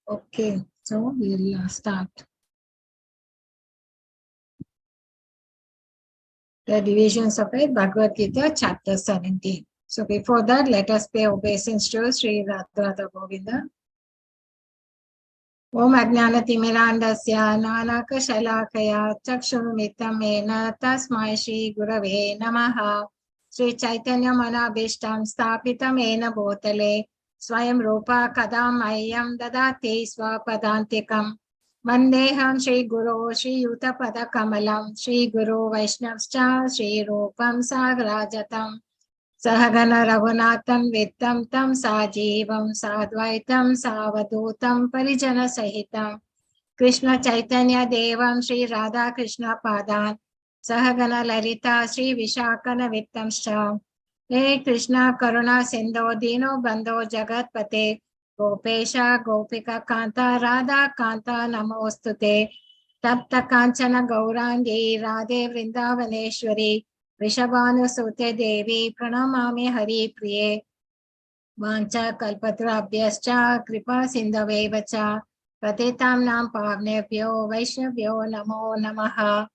Okay, so we'll start. The divisions of it, Bhagavad Gita, chapter 17. So before that, let us pay obeisance to Sri Radha Govinda. Om Ajnanatimirandasya Nanakashalakaya Chakshurmitam Mena Tasmai Shri Gurave Namaha Sri Chaitanya Manabhishtam Stapitam Ena Bhotale Swayam Rupa Kadam Ayyam Dadate Swapadantikam Vandeham Shri Guru Shri Yuta Pada Kamalam Shri Guru Vaishnavscha Shri Rupam Sagrajatam Sahagana Raghunatham Vittam Tam Sajivam Sadvaitam Savadutam Parijana Sahitam Krishna Chaitanya Devam Shri Radha Krishna Padan Sahagana Larita Shri Vishakana Vittam Sham Hey Krishna Karuna Sindho Dino Bandho Jagat Pate Gopesha Gopika Kanta Radha Kanta Namostute Tapta Kanchana Gaurangi Radhe Vrindavaneshwari Vrishabhanusute Devi Pranamami Hari Priye Vancha Kalpatrabhyascha Kripa Sindhavevacha Patitam Nam Pavnebhyo Vaishnavyo Namo Namaha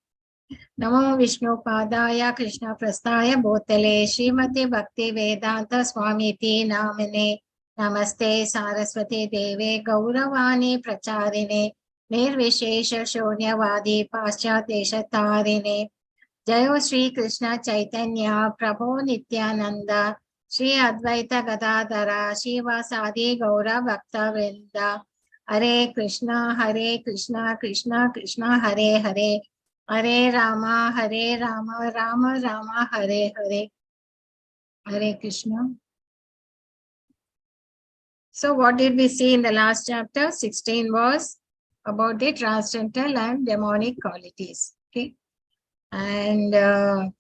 Namo Vishnu Padaya Krishna Prastaya Bhotale Srimati Bhakti Vedanta Swamiti Namine Namaste Saraswati Deve Gauravani Pracharine Nirvishesha Shunyavadi Paschateshatarine Jayo Shri Krishna Chaitanya Prabhu Nityananda Shri Advaita Gadadhara Shivasadi Gaura Bhakta Vrinda Hare Krishna Krishna Krishna Hare Hare Hare Rama Rama Rama Hare Hare Hare Krishna. So what did we see in the last chapter? 16 was about the transcendental and demonic qualities. Okay. And there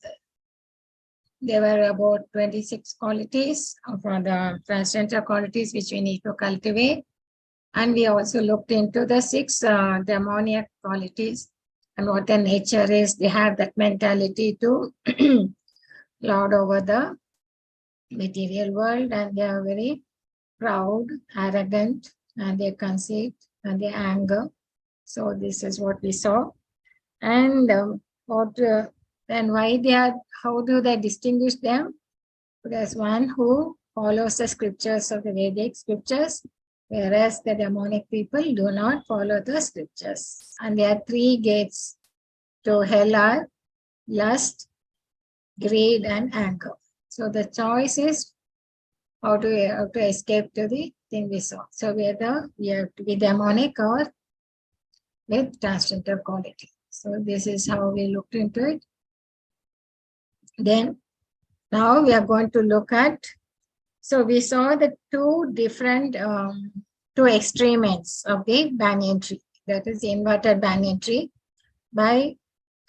were about 26 qualities for the transcendental qualities which we need to cultivate. And we also looked into the 6 demoniac qualities and what their nature is. They have that mentality to lord over the material world, and they are very proud, arrogant, and they conceit and they anger. So this is what we saw. And then why they are, how do they distinguish them? There's one who follows the scriptures of the Vedic scriptures, whereas the demonic people do not follow the scriptures. And there are 3 gates to hell are lust, greed, and anger. So the choice is how to escape to the thing we saw. So we have to be demonic or with transcendental quality. So this is how we looked into it. Then now we are going to look at, so we saw the 2 different, 2 extreme ends of the banyan tree. That is the inverted banyan tree. By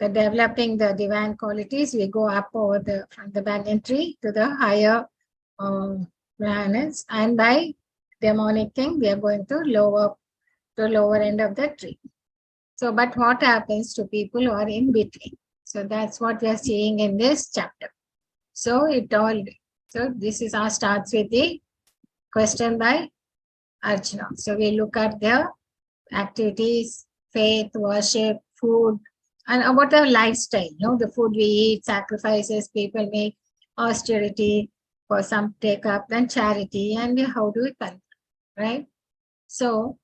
developing the divine qualities, we go up over from the banyan tree to the higher planets, and by demonic thing, we are going to lower end of the tree. So, but what happens to people who are in between? So that's what we are seeing in this chapter. So this is our starts with the question by Archana. So we look at the activities, faith, worship, food, and about our lifestyle. The food we eat, sacrifices people make, austerity, for some take up, and charity, and how do we control, right? So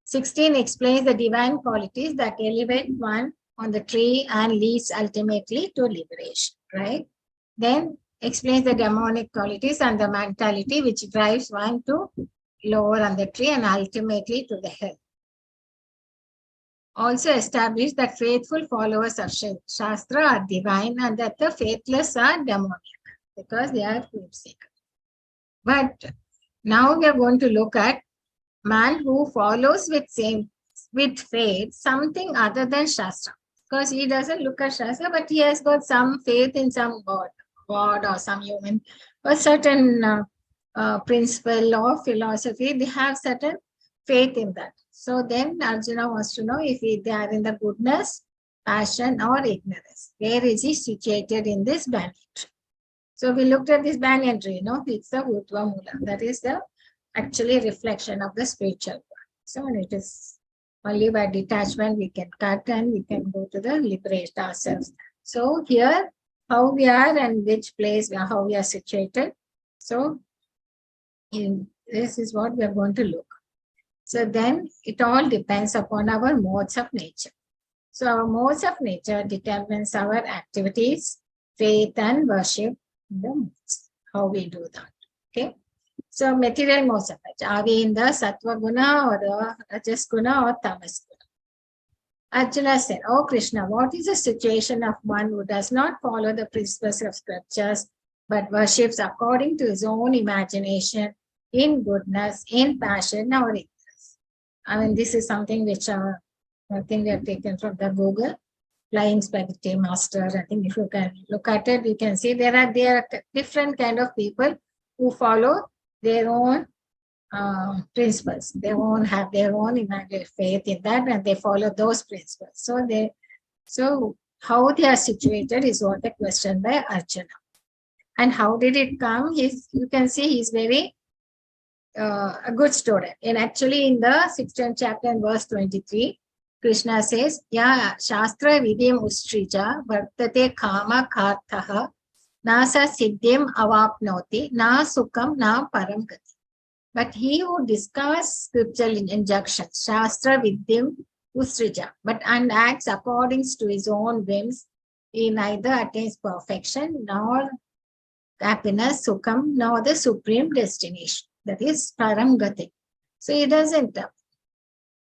16 explains the divine qualities that elevate one on the tree and leads ultimately to liberation, right? Then explains the demonic qualities and the mentality which drives one to lower on the tree and ultimately to the hell. Also establish that faithful followers of Shastra are divine and that the faithless are demonic because they are whimsical. But now we are going to look at man who follows with faith something other than Shastra, because he doesn't look at Shastra, but he has got some faith in some God or some human or certain principle or philosophy. They have certain faith in that. So then Arjuna wants to know if they are in the goodness, passion, or ignorance. Where is he situated in this banyan tree? So we looked at this banyan tree, it's the Uttva Mula. That is the actually reflection of the spiritual world. So it is only by detachment we can cut and we can go to the liberate ourselves. So here, how we are and which place, how we are situated. So this is what we are going to look. So then it all depends upon our modes of nature. So our modes of nature determines our activities, faith and worship, the modes, how we do that. Okay. So material modes of nature. Are we in the Sattva Guna or the Rajas Guna or Tamas Guna? Arjuna said, "Oh Krishna, what is the situation of one who does not follow the principles of scriptures, but worships according to his own imagination, in goodness, in passion, or in this?" I mean, this is something which I think we have taken from the Google Flying Spaghetti Master. I think if you can look at it, you can see there are different kind of people who follow their own principles. They won't have their own imaginary faith in that, and they follow those principles. So how they are situated is what the question by Arjuna. And how did it come? You can see he's very a good student. And actually in the 16th chapter and verse 23, Krishna says, "Ya Shastra Vidim Ustrija Vartate Kama Karthaha Nasa Siddhim Avapnoti Na Sukham Na Param Gati." But he who discards scriptural injunctions, Shastra Vidim Ustrija, and acts according to his own whims, he neither attains perfection nor happiness, Sukham, nor the supreme destination. That is Param Gati. So he doesn't.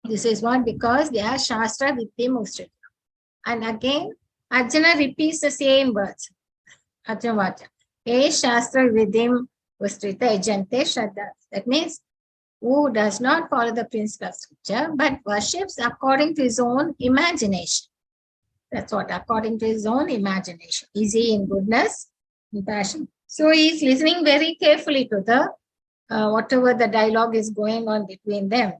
This is what, because they are Shastra Vidyam Ustrita. And again, Arjuna repeats the same words. Arjuna Vacha. E Shastra Vidyam Ustrita Ejante Shraddha. That means, who does not follow the principle of scripture, but worships according to his own imagination. That's what, according to his own imagination. Is he in goodness, in passion? So he is listening very carefully to the whatever the dialogue is going on between them.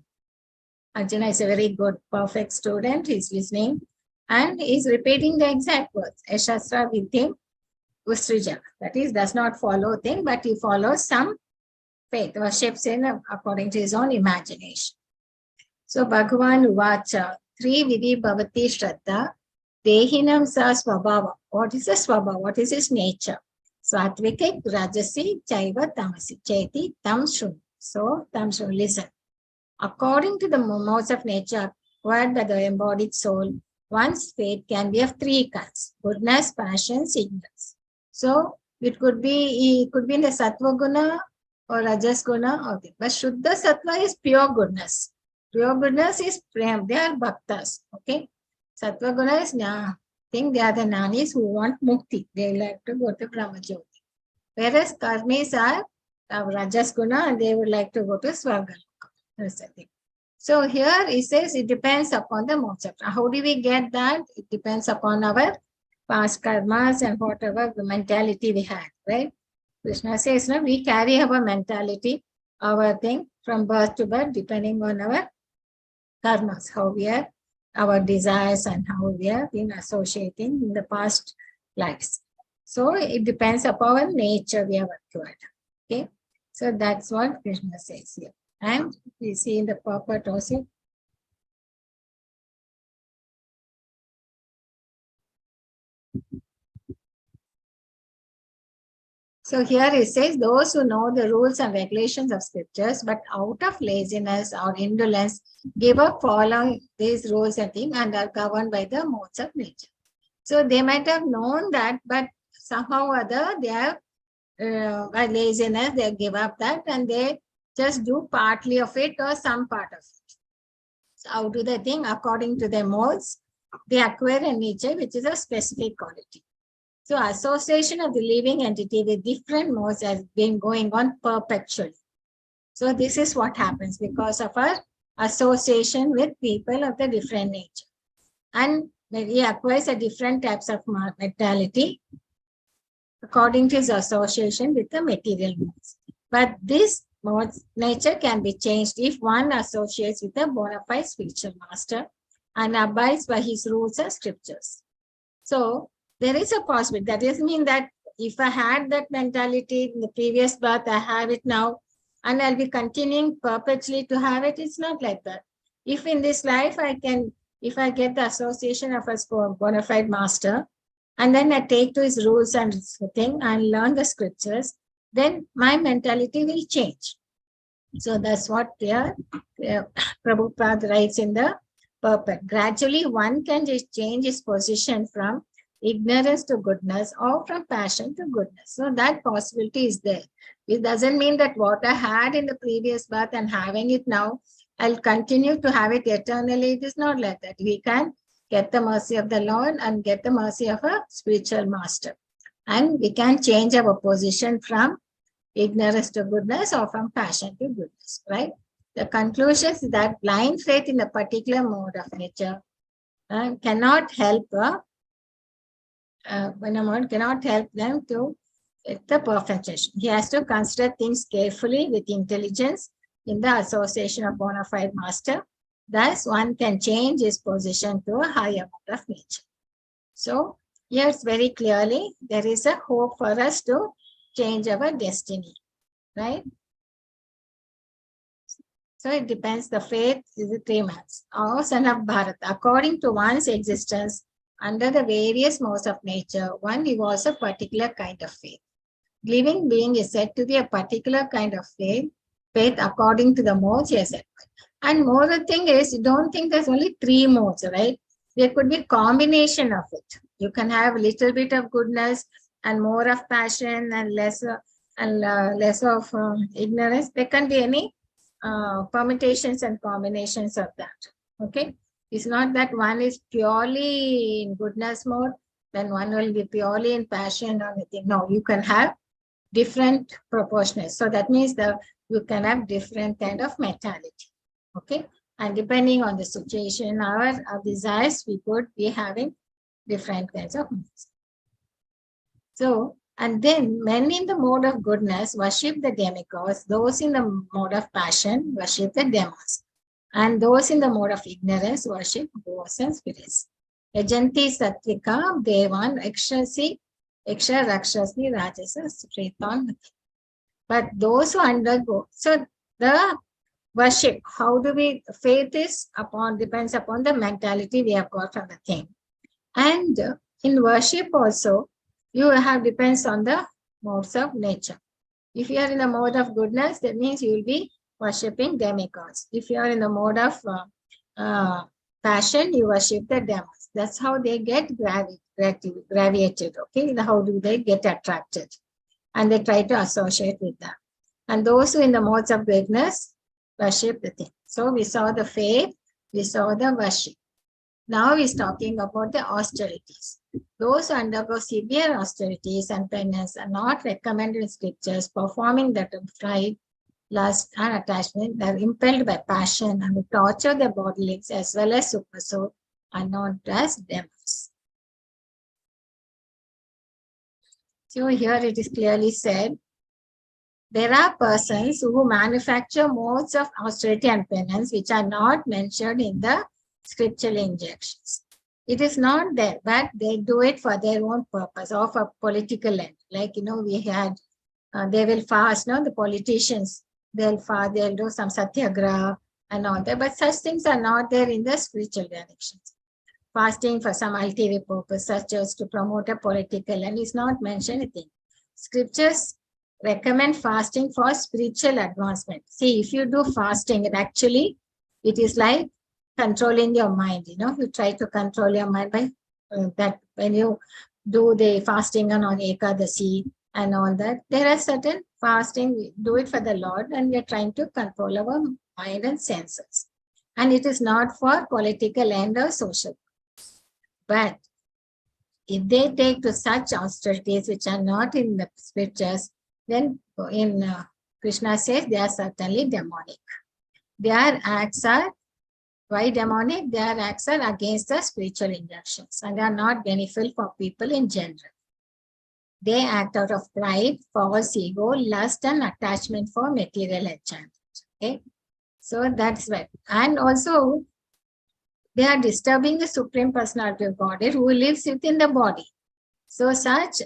Arjuna is a very good, perfect student. He's listening and he's repeating the exact words. Shastra Vidyam Ustrija. That is, does not follow thing, but he follows some faith, worships in according to his own imagination. So Bhagavan Uvacha, Tri Vidhi Bhavati Shraddha, Dehinam Sa Swabhava. What is the Swabhava? What is his nature? Satvike, Rajasi, Chaiva, Tamasi, Chaiti, Tam Shun. So, Tam Shun, listen. According to the modes of nature acquired by the embodied soul, one's faith can be of three kinds: goodness, passion, ignorance. So it could be in the Sattva Guna or Rajas Guna, okay. But Shuddha Sattva is pure goodness. Pure goodness is Prem. They are Bhaktas. Okay. Sattva Guna is think they are the Nanis who want Mukti. They like to go to Brahmajyoti. Whereas Karmis are Rajas Guna and they would like to go to Swarga. So here he says it depends upon the modes. How do we get that? It depends upon our past karmas and whatever the mentality we had, right? Krishna says, no, we carry our mentality, our thing from birth to birth, depending on our karmas, how we are, our desires and how we have been associating in the past lives. So it depends upon our nature we have acquired. Okay. So that's what Krishna says here. And we see in the purport also. So here it says, those who know the rules and regulations of scriptures, but out of laziness or indolence, give up following these rules and things and are governed by the modes of nature. So they might have known that, but somehow or other they have, by laziness, they give up that and they just do partly of it or some part of it. So how do they think? According to their modes, they acquire a nature which is a specific quality. So association of the living entity with different modes has been going on perpetually. So this is what happens because of our association with people of the different nature. And when he acquires a different types of mentality according to his association with the material modes. But this modes nature can be changed if one associates with a bona fide spiritual master and abides by his rules and scriptures. So there is a possibility. That doesn't mean that if I had that mentality in the previous birth, I have it now, and I'll be continuing perpetually to have it. It's not like that. If in this life if I get the association of a bona fide master, and then I take to his rules and thing and learn the scriptures, then my mentality will change. So that's what Prabhupada writes in the purport. Gradually, one can just change his position from ignorance to goodness or from passion to goodness. So that possibility is there. It doesn't mean that what I had in the previous birth and having it now, I'll continue to have it eternally. It is not like that. We can get the mercy of the Lord and get the mercy of a spiritual master. And we can change our position from ignorance to goodness or from passion to goodness, right? The conclusion is that blind faith in a particular mode of nature cannot help cannot help them to get the perfection. He has to consider things carefully with intelligence in the association of bona fide master. Thus, one can change his position to a higher mode of nature. So, here it's very clearly, there is a hope for us to change our destiny, right? So, it depends, the faith is the 3 months. O son of Bharat, according to one's existence under the various modes of nature, one evolves a particular kind of faith. Living being is said to be a particular kind of faith according to the modes, yes. And more the thing is, you don't think there's only 3 modes, right? There could be combination of it. You can have a little bit of goodness and more of passion and less of ignorance. There can be any permutations and combinations of that. Okay, it's not that one is purely in goodness mode, then one will be purely in passion or anything. No, you can have different proportions. So that means you can have different kind of mentality. Okay, and depending on the situation, our desires, we could be having different kinds of moods. So, and then men in the mode of goodness worship the demigods, those in the mode of passion worship the demons, and those in the mode of ignorance worship ghosts and spirits. Yajanti Satvika Devan Ekshasi Eksha Rakshasi Rajasa Pretan. But those who undergo, so the worship, how do we, faith is depends upon the mentality we have got from the thing. And in worship also, you have depends on the modes of nature. If you are in the mode of goodness, that means you will be worshipping demigods. If you are in the mode of passion, you worship the demons. That's how they get graviated, okay? How do they get attracted? And they try to associate with them. And those who in the modes of goodness worship the thing. So we saw the faith, we saw the worship. Now he's talking about the austerities. Those who undergo severe austerities and penance are not recommended in scriptures, performing that of pride, lust, and attachment. They are impelled by passion and torture their bodilings as well as supersoul, are known as demons. So here it is clearly said, there are persons who manufacture modes of austerity and penance which are not mentioned in the scriptural injunctions. It is not there, but they do it for their own purpose or for political end. Like, we had, they will fast, the politicians, they'll do some satyagraha and all that, but such things are not there in the spiritual directions. Fasting for some ulterior purpose, such as to promote a political end, is not mentioned anything. Scriptures recommend fasting for spiritual advancement. See, if you do fasting, it is like controlling your mind. You try to control your mind by that. When you do the fasting on Ekadasi and all that, there are certain fasting, we do it for the Lord, and we are trying to control our mind and senses. And it is not for political end or social. But if they take to such austerities which are not in the scriptures, then in Krishna says they are certainly demonic. Their acts are, why demonic? Their acts are against the spiritual injunctions and are not beneficial for people in general. They act out of pride, false ego, lust, and attachment for material enchantment. Okay, so that's right. And also, they are disturbing the Supreme Personality of Godhead who lives within the body. So such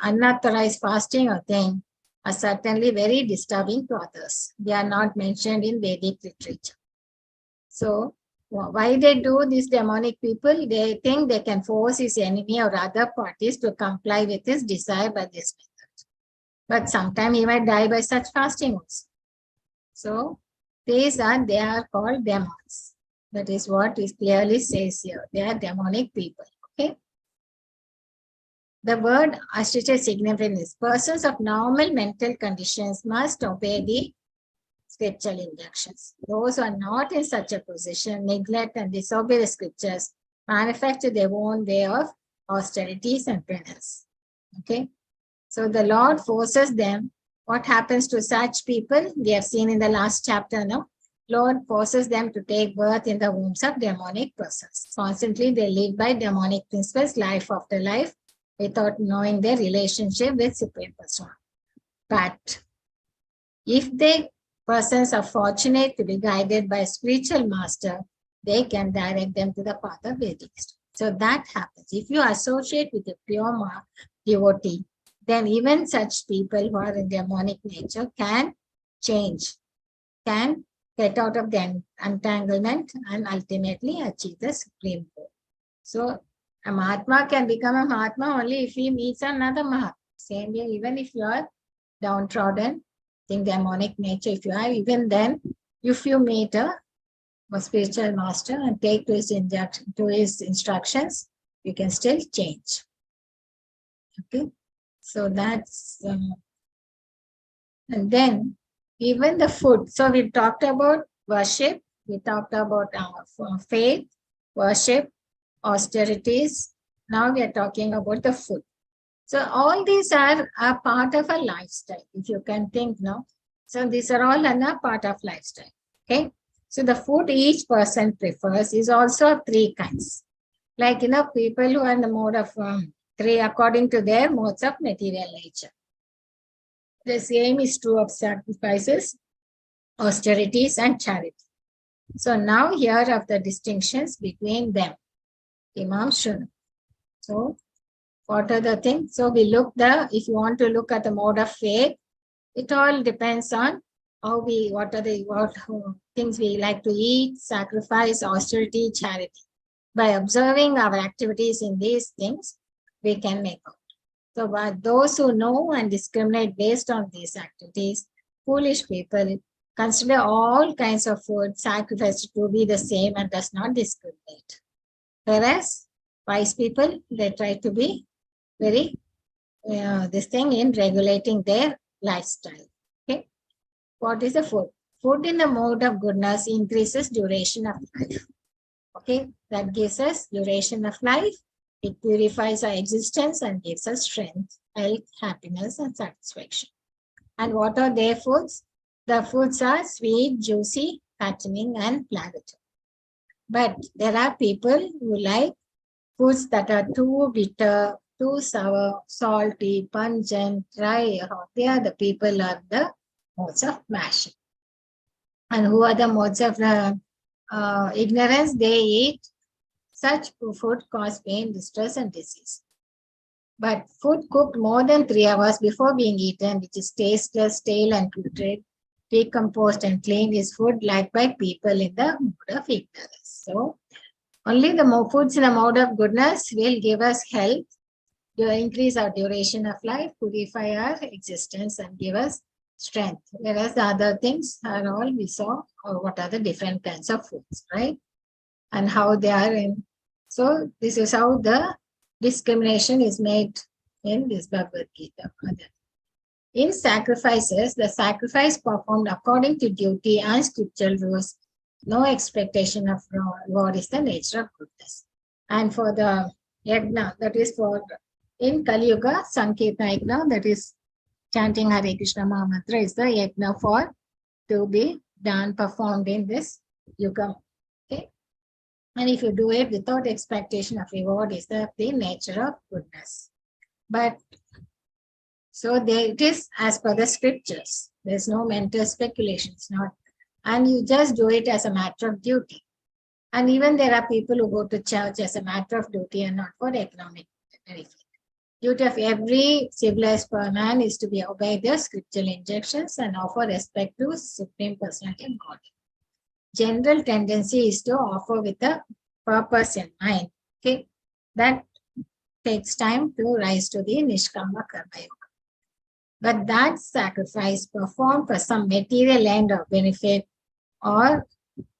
unauthorized fasting or thing are certainly very disturbing to others. They are not mentioned in Vedic literature. So why they do these demonic people? They think they can force his enemy or other parties to comply with his desire by this method. But sometimes he might die by such fasting also. So they are called demons. That is what it clearly says here. They are demonic people. Okay. The word Ashtraya significance is persons of normal mental conditions must obey the scriptural injunctions. Those who are not in such a position, neglect and disobey the scriptures, manufacture their own way of austerities and penance. Okay. So the Lord forces them. What happens to such people? We have seen in the last chapter now. Lord forces them to take birth in the wombs of demonic persons. Constantly they live by demonic principles, life after life, without knowing their relationship with Supreme Person. But if they persons are fortunate to be guided by a spiritual master, they can direct them to the path of Vedic. So that happens. If you associate with a pure devotee, then even such people who are in demonic nature can change, can get out of the entanglement and ultimately achieve the supreme goal. So a Mahatma can become a Mahatma only if he meets another Mahatma. Same way, even if you are downtrodden, in demonic nature, if you are, even then, if you meet a spiritual master and take to his instructions, you can still change. Okay, so that's and then even the food. So we talked about worship, we talked about faith, worship, austerities. Now we are talking about the food. So all these are a part of a lifestyle, if you can think now. So these are all a part of lifestyle. Okay. So the food each person prefers is also three kinds. Like, people who are in the mode of three according to their modes of material nature. The same is true of sacrifices, austerities, and charity. So now here are the distinctions between them. Imam Shun. So what are the things? So we if you want to look at the mode of faith, it all depends on what things we like to eat, sacrifice, austerity, charity. By observing our activities in these things, we can make out. So by those who know and discriminate based on these activities, foolish people consider all kinds of food sacrificed to be the same and does not discriminate. Whereas wise people, they try to be very this thing in regulating their lifestyle. Okay, what is the food? Food in the mode of goodness increases duration of life. Okay, that gives us duration of life. It purifies our existence and gives us strength, health, happiness, and satisfaction. And what are their foods? The foods are sweet, juicy, fattening, and planetary. But there are people who like foods that are too bitter, too sour, salty, pungent, dry. They are the people of the modes of mashing. And who are the modes of ignorance? They eat such food cause pain, distress, and disease. But food cooked more than 3 hours before being eaten, which is tasteless, stale, and putrid, decomposed and clean, is food liked by people in the mode of ignorance. So only the foods in the mode of goodness will give us health, increase our duration of life, purify our existence, and give us strength. Whereas the other things are all we saw, or what are the different kinds of foods, right? And how they are in. So this is how the discrimination is made in this Bhagavad Gita. In sacrifices, the sacrifice performed according to duty and scriptural rules, no expectation of reward is the nature of goodness. And for the yajna, that is for in Kali Yuga, Sankirtana yajna, that is chanting Hare Krishna Mahamantra, is the yajna for to be done, performed in this yuga. Okay. And if you do it without expectation of reward, is the nature of goodness. But so it is as per the scriptures. There's no mental speculations, not, and you just do it as a matter of duty. And even there are people who go to church as a matter of duty and not for economic benefit. Duty of every civilized man is to be obey the scriptural injunctions and offer respect to Supreme Personality of God. General tendency is to offer with a purpose in mind. Okay, that takes time to rise to the Nishkama Karma Yoga. But that sacrifice performed for some material end or benefit or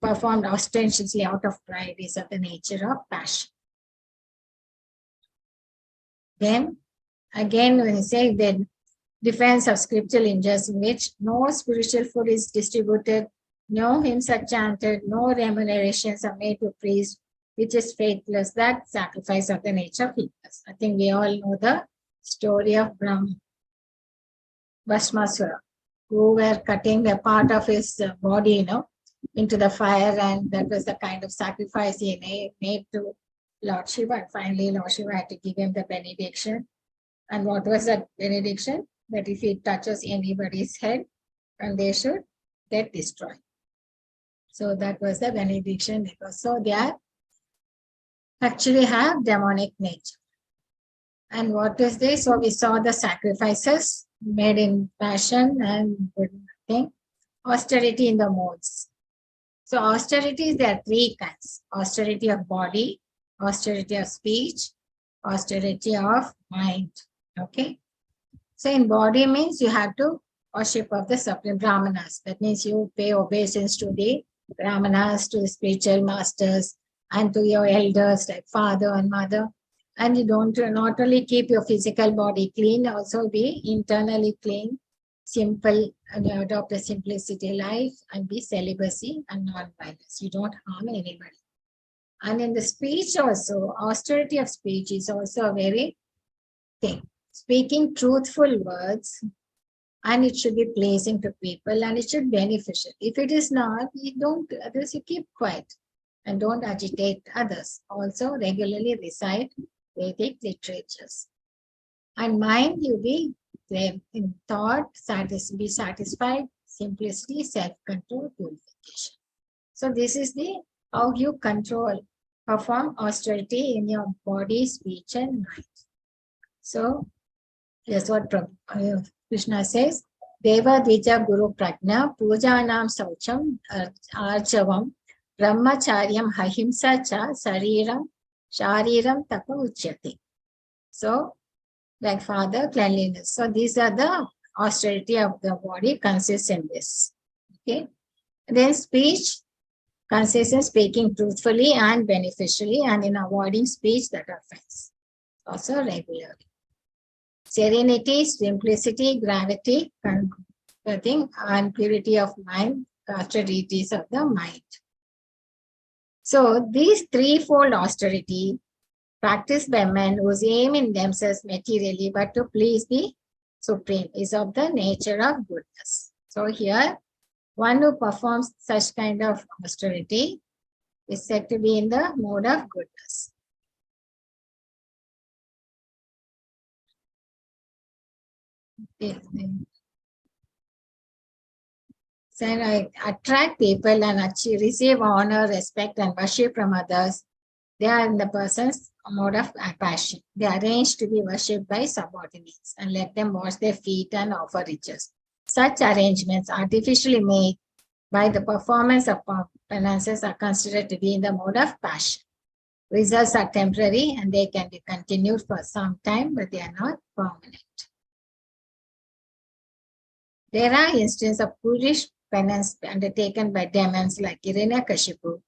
performed ostensibly out of pride is of the nature of passion. Then, again, when you say the defense of scriptural injustice in which no spiritual food is distributed, no hymns are chanted, no remunerations are made to priests, which is faithless, that sacrifice of the nature of heedless. I think we all know the story of Bhasmasura, who were cutting a part of his body, into the fire, and that was the kind of sacrifice he made to Lord Shiva. And finally, Lord Shiva had to give him the benediction. And what was that benediction? That if he touches anybody's head, and they should get destroyed. So that was the benediction. Because so they are actually have demonic nature. And what is this? So we saw the sacrifices made in passion and good thing. Austerity in the modes. So austerities, there are three kinds. Austerity of body, austerity of speech, austerity of mind. Okay. So in body means you have to worship of the supreme Brahmanas. That means you pay obeisance to the Brahmanas, to the spiritual masters, and to your elders like father and mother. And you don't not only keep your physical body clean, also be internally clean, simple, and you adopt a simplicity life and be celibacy and non-violence. You don't harm anybody. And in the speech also, austerity of speech is also a very thing. Speaking truthful words, and it should be pleasing to people, and it should be beneficial. If it is not, you don't, others you keep quiet and don't agitate others. Also regularly recite Vedic literatures. And mind, you be in thought, be satisfied, simplicity, self-control, purification. So this is the how you control, perform austerity in your body, speech, and mind. So that's what Krishna says. Deva Dvija Guru Prajna Pujanam Saucham Archavam Brahmacharyam Ahimsa Cha Shariram Tapa Uchyati. So, like father, cleanliness. So these are the austerity of the body consists in this. Okay. Then speech consists in speaking truthfully and beneficially, and in avoiding speech that offends. Also regularly. Serenity, simplicity, gravity, and purity of mind, austerities of the mind. So these threefold austerity practiced by men whose aim in themselves materially but to please the Supreme is of the nature of goodness. So here, one who performs such kind of austerity is said to be in the mode of goodness. So I attract people and receive honor, respect, and worship from others. They are in the person's mode of passion. They are arranged to be worshipped by subordinates and let them wash their feet and offer riches. Such arrangements, artificially made by the performance of penances, are considered to be in the mode of passion. Results are temporary and they can be continued for some time, but they are not permanent. There are instances of foolish penance undertaken by demons like Hiranyakashipu,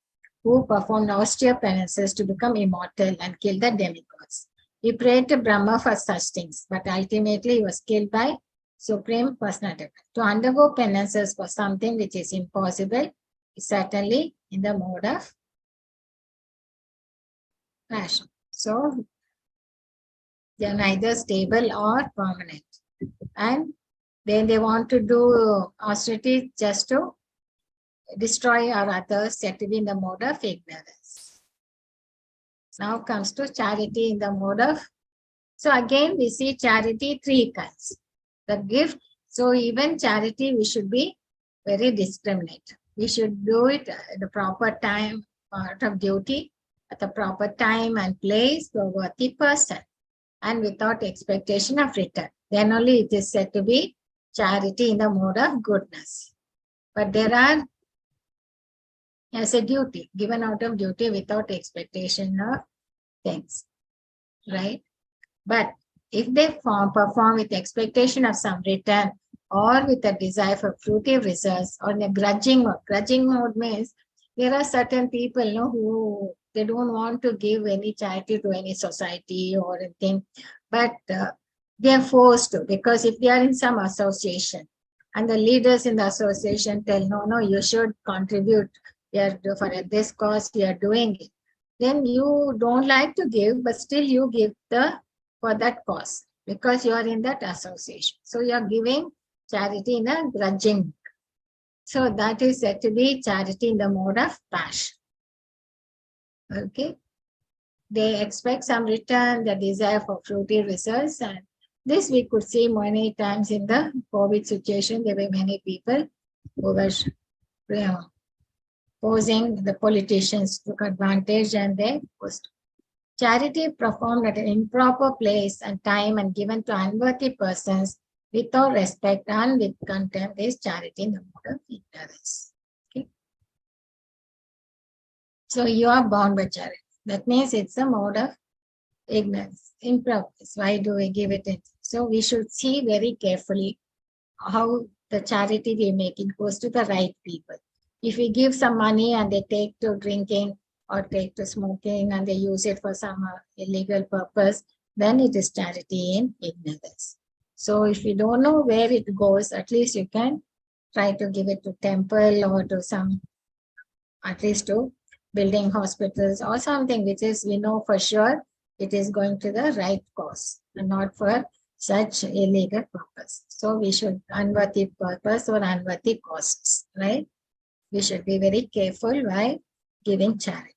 who performed austere penances to become immortal and kill the demigods. He prayed to Brahma for such things, but ultimately he was killed by Supreme Personality. To undergo penances for something which is impossible is certainly in the mode of passion. So they are neither stable or permanent. And then they want to do austerity just to destroy or others, said to be in the mode of ignorance. Now comes to charity in the mode of, so again we see charity three kinds. The gift, so even charity we should be very discriminate. We should do it at the proper time, out of duty, at the proper time and place to a worthy person. and without expectation of return. Then only it is said to be charity in the mode of goodness. But there are as a duty, given out of duty without expectation of things, right? But if they perform with expectation of some return or with a desire for fruitive results or in a grudging mode means there are certain people who they don't want to give any charity to any society or anything, but they are forced to, because if they are in some association and the leaders in the association tell, no, you should contribute for this cause, you are doing it. Then you don't like to give, but still you give for that cause because you are in that association. So you are giving charity in a grudging. So that is said to be charity in the mode of passion. Okay. They expect some return, the desire for fruity results, and this we could see many times in the COVID situation. There were many people who were posing the politicians took advantage and they posed. Charity performed at an improper place and time and given to unworthy persons without respect and with contempt is charity in the mode of ignorance. Okay. So you are bound by charity. That means it's a mode of ignorance, improper. Why do we give it in? So we should see very carefully how the charity we make, it goes to the right people. If we give some money and they take to drinking or take to smoking and they use it for some illegal purpose, then it is charity in ignorance. So if you don't know where it goes, at least you can try to give it to temple or to some, at least to building hospitals or something which is, we know for sure it is going to the right cause and not for such illegal purpose. So we should unworthy purpose or unworthy costs, right? We should be very careful while giving charity.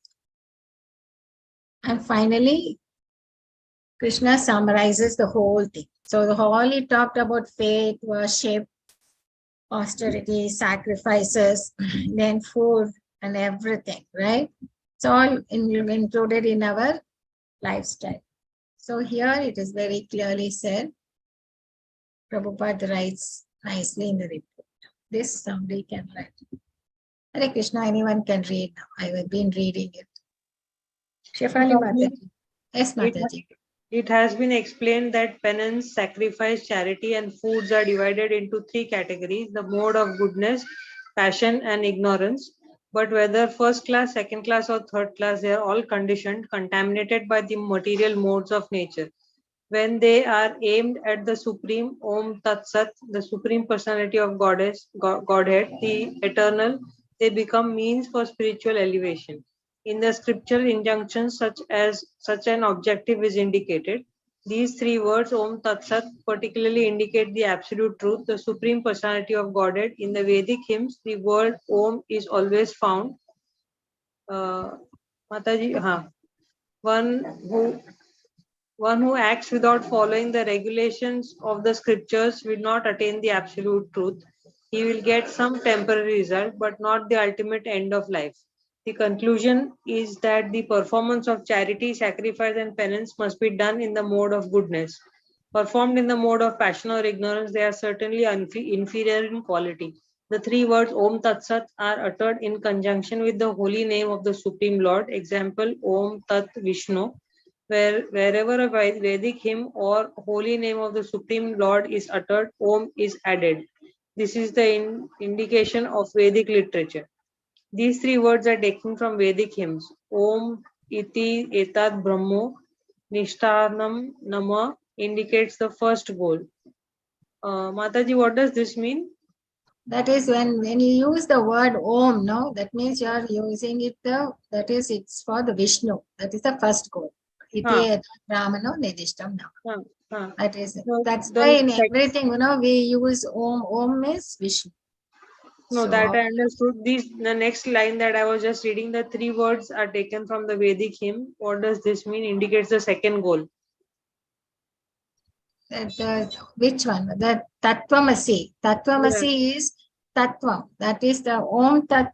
And finally, Krishna summarizes the whole thing. So the whole he talked about faith, worship, austerity, sacrifices, then food and everything, right? It's all included in our lifestyle. So here it is very clearly said. Prabhupada writes nicely in the report. This somebody can write. Hare Krishna, anyone can read now. I have been reading it. Shefali Mataji. Yes, Mataji. It has been explained that penance, sacrifice, charity, and foods are divided into three categories: the mode of goodness, passion, and ignorance. But whether first class, second class, or third class, they are all conditioned, contaminated by the material modes of nature. When they are aimed at the Supreme Om Tat Sat, the Supreme Personality of Godhead, the Eternal, they become means for spiritual elevation. In the scriptural injunctions, such an objective is indicated. These three words, Om Tat Sat, particularly indicate the absolute truth, the Supreme Personality of Godhead. In the Vedic hymns, the word Om is always found. Mataji, one who acts without following the regulations of the scriptures will not attain the absolute truth. He will get some temporary result, but not the ultimate end of life. The conclusion is that the performance of charity, sacrifice, and penance must be done in the mode of goodness. Performed in the mode of passion or ignorance, they are certainly inferior in quality. The three words Om Tat Sat are uttered in conjunction with the holy name of the Supreme Lord. Example, Om Tat Vishnu. Wherever a Vedic hymn or holy name of the Supreme Lord is uttered, Om is added. This is the indication of Vedic literature. These three words are taken from Vedic hymns. Om iti etat brahmo nishtarnam nama indicates the first goal. Mataji, what does this mean? That is when you use the word Om, no, that means you are using it, that is, it's for the Vishnu. That is the first goal. Iti Brahmano Nedishtam now. That is, that's why in everything, we use Om. Om means Vishnu. No, that I understood. The next line that I was just reading, the three words are taken from the Vedic hymn. What does this mean? Indicates the second goal. Which one? The Tattvamasi. Tattvamasi is Tattvam. That is the Om Tat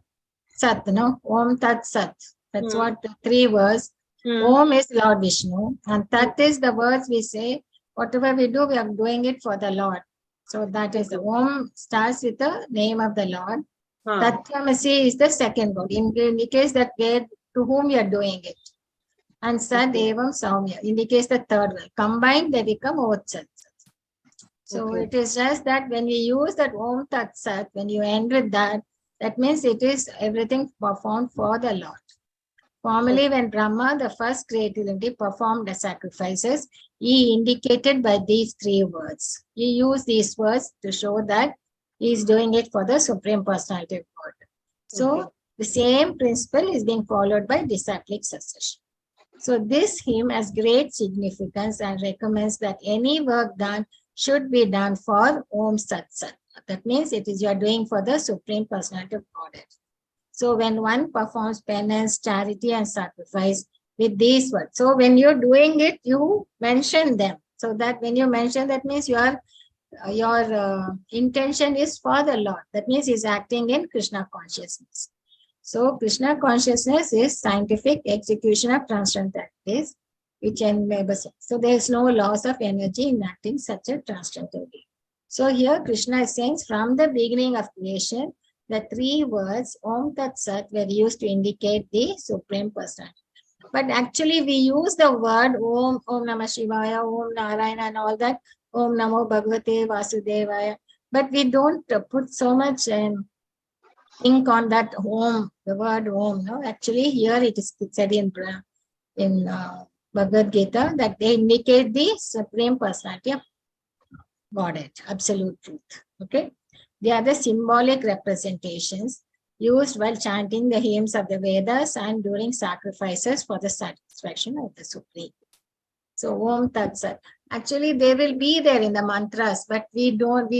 Sat, no? Om Tat Sat. That's what the three words. Om is Lord Vishnu, and Tat is the words we say, whatever we do, we are doing it for the Lord. So that is the Om starts with the name of the Lord. Tatvamasi is the second word, indicates that where to whom we are doing it. And Sad Evam Saumya indicates the third word. Combined, they become Ot Sat. So it is just that when we use that Om Tat Sat, when you end with that, that means it is everything performed for the Lord. Formerly, when Brahma, the first creative entity, performed the sacrifices, he indicated by these three words. He used these words to show that he is doing it for the Supreme Personality of God. So the same principle is being followed by disciplic succession. So this hymn has great significance and recommends that any work done should be done for Om Sat Sat. That means it is you are doing for the Supreme Personality of Godhead. So when one performs penance, charity, and sacrifice with these words. So when you're doing it, you mention them. So that when you mention, that means your intention is for the Lord. That means he's acting in Krishna consciousness. So Krishna consciousness is scientific execution of transcendental activities, which enables. So there is no loss of energy in acting such a transcendental way. So here Krishna is saying from the beginning of creation, the three words Om Tat Sat were used to indicate the Supreme Personality. But actually we use the word Om Namah Shivaya, Om Narayana and all that, Om Namo Bhagavate Vasudevaya. But we don't put so much think on that Om, the word Om. No? Actually here it is said in Bhagavad Gita that they indicate the Supreme Personality of Godhead, absolute truth. Okay. They are the symbolic representations used while chanting the hymns of the Vedas and during sacrifices for the satisfaction of the Supreme. So Om Tat Sat. Actually, they will be there in the mantras, but we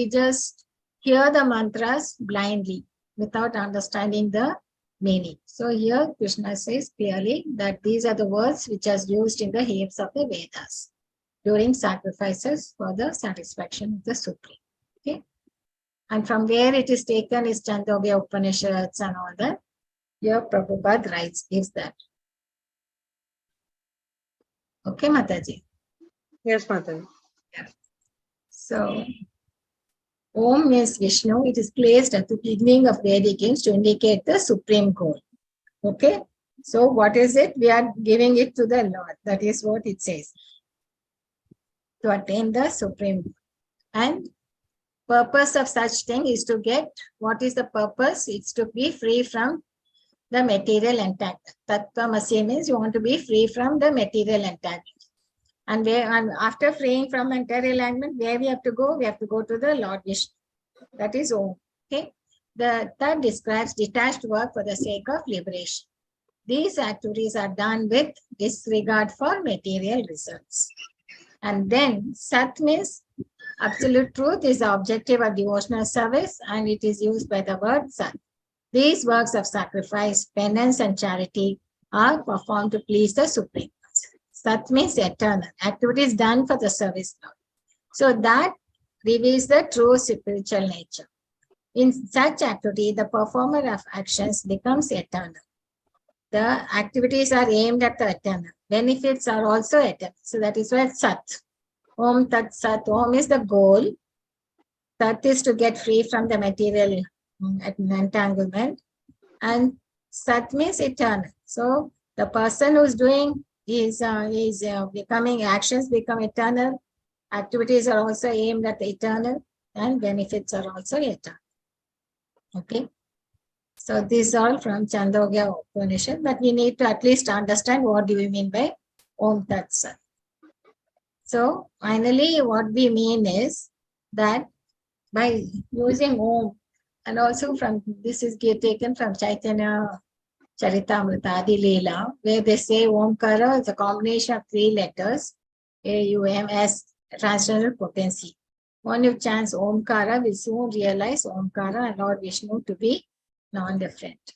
just hear the mantras blindly without understanding the meaning. So here Krishna says clearly that these are the words which are used in the hymns of the Vedas during sacrifices for the satisfaction of the Supreme. Okay. And from where it is taken is Chandogya Upanishads and all that. Here Prabhupada writes, gives that. Okay, Mataji? Yes, Mataji. Yeah. So, Om means Vishnu. It is placed at the beginning of Vedic hymns to indicate the supreme goal. Okay? So, what is it? We are giving it to the Lord. That is what it says. To attain the supreme goal. And purpose of such thing is to get, what is the purpose? It's to be free from the material entanglement. Tattvamasi means you want to be free from the material entanglement. And after freeing from material alignment, where we have to go? We have to go to the Lord Vishnu. That is Om. Okay. That describes detached work for the sake of liberation. These activities are done with disregard for material results. And then Sat means absolute truth is the objective of devotional service, and it is used by the word Sat. These works of sacrifice, penance, and charity are performed to please the Supreme. Sat means eternal. Activities done for the service of Lord. So that reveals the true spiritual nature. In such activity, the performer of actions becomes eternal. The activities are aimed at the eternal. Benefits are also eternal. So that is why Sat. Om Tat Sat. Om is the goal. Tat is to get free from the material entanglement. And Sat means eternal. So the person who is doing is becoming, actions become eternal. Activities are also aimed at the eternal, and benefits are also eternal. Okay. So these are all from Chandogya Upanishad, but we need to at least understand what do we mean by Om Tat Sat. So finally, what we mean is that by using Om, and also from this is taken from Chaitanya Charitamrita Adi Leela, where they say Omkara is a combination of three letters, A-U-M, as transcendental potency. One who chants Omkara will soon realize Omkara and Lord Vishnu to be non-different.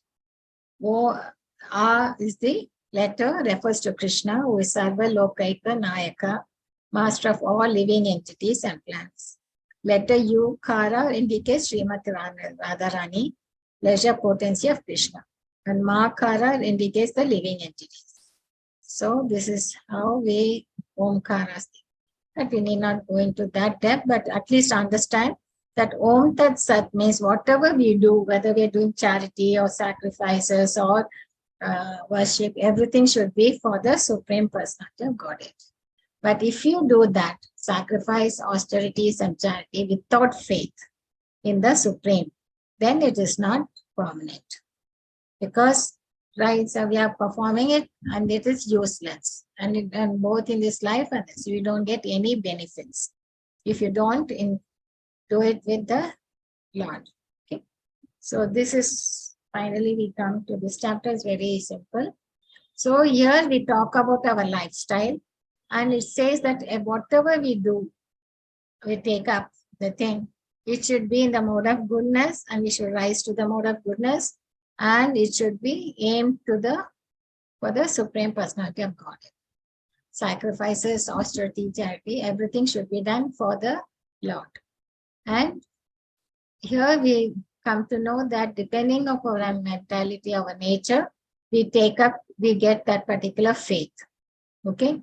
A is the letter, refers to Krishna, who is Sarva Lokaika Nayaka, master of all living entities and planets. Letter U, Kara, indicates Srimati Radharani, pleasure potency of Krishna. And Makara indicates the living entities. So this is how we Omkara. But we need not go into that depth, but at least understand that Om Tat Sat means whatever we do, whether we're doing charity or sacrifices or worship, everything should be for the Supreme Personality of Godhead. But if you do that, sacrifice, austerities, and charity without faith in the Supreme, then it is not permanent. Because right, so we are performing it and it is useless. And both in this life and this, you don't get any benefits if you don't do it with the Lord. Okay. So this is finally we come to this chapter. It's very simple. So here we talk about our lifestyle, and it says that whatever we do, we take up the thing. It should be in the mode of goodness, and we should rise to the mode of goodness, and it should be aimed to for the Supreme Personality of Godhead. Sacrifices, austerity, charity, everything should be done for the Lord. And here we come to know that depending on our mentality, our nature, we get that particular faith. Okay.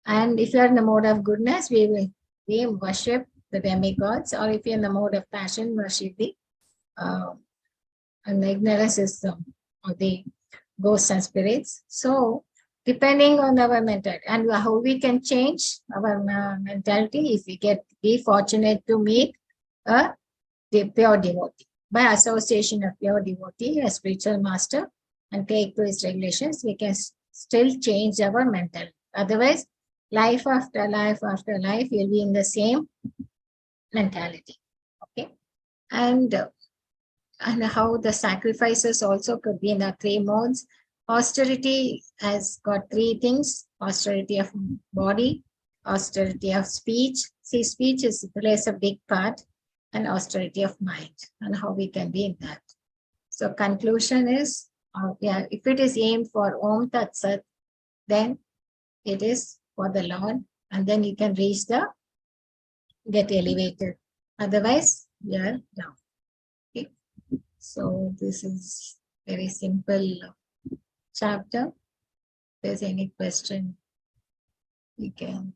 And if you're in the mode of goodness, we worship the demigods, or if you're in the mode of passion, worship the and the ignorance is of the ghosts and spirits. So depending on our mentality and how we can change our mentality, if we be fortunate to meet a pure devotee by association of pure devotee, a spiritual master, and take to his regulations, we can still change our mentality. Otherwise, life after life after life, you'll be in the same mentality. Okay. And how the sacrifices also could be in the three modes. Austerity has got three things: austerity of body, austerity of speech. See, speech plays a big part, and austerity of mind, and how we can be in that. So conclusion is, if it is aimed for Om Tat Sat, then it is for the Lord, and then you can get elevated. Otherwise, we are down. Okay. So this is very simple chapter. If there's any question, you can